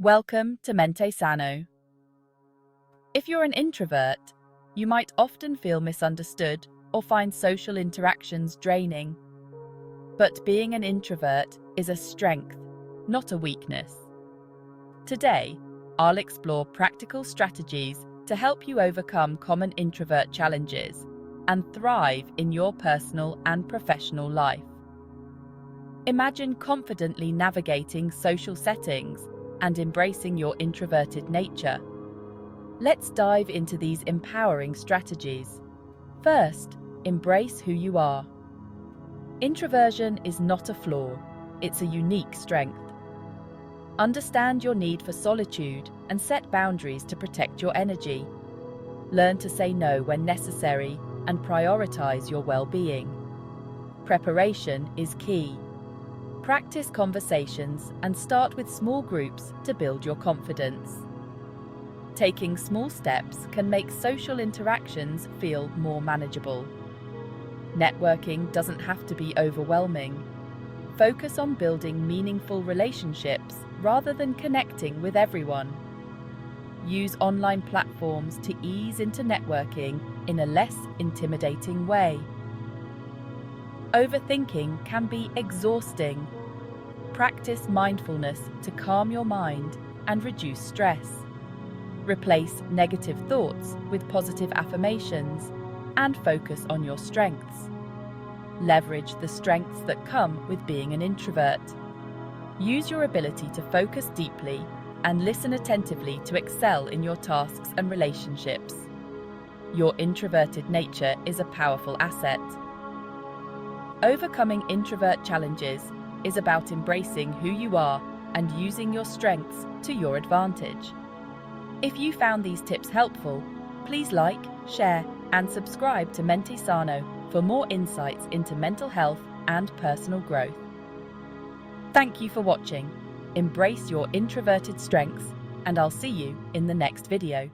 Welcome to Mente Sano. If you're an introvert, you might often feel misunderstood or find social interactions draining. But being an introvert is a strength, not a weakness. Today, I'll explore practical strategies to help you overcome common introvert challenges and thrive in your personal and professional life. Imagine confidently navigating social settings and embracing your introverted nature. Let's dive into these empowering strategies. First, embrace who you are. Introversion is not a flaw, it's a unique strength. Understand your need for solitude and set boundaries to protect your energy. Learn to say no when necessary and prioritize your well-being. Preparation is key. Practice conversations and start with small groups to build your confidence. Taking small steps can make social interactions feel more manageable. Networking doesn't have to be overwhelming. Focus on building meaningful relationships rather than connecting with everyone. Use online platforms to ease into networking in a less intimidating way. Overthinking can be exhausting. Practice mindfulness to calm your mind and reduce stress. Replace negative thoughts with positive affirmations and focus on your strengths. Leverage the strengths that come with being an introvert. Use your ability to focus deeply and listen attentively to excel in your tasks and relationships. Your introverted nature is a powerful asset. Overcoming introvert challenges is about embracing who you are and using your strengths to your advantage. If you found these tips helpful, please like, share, and subscribe to Mente Sano for more insights into mental health and personal growth. Thank you for watching. Embrace your introverted strengths, and I'll see you in the next video.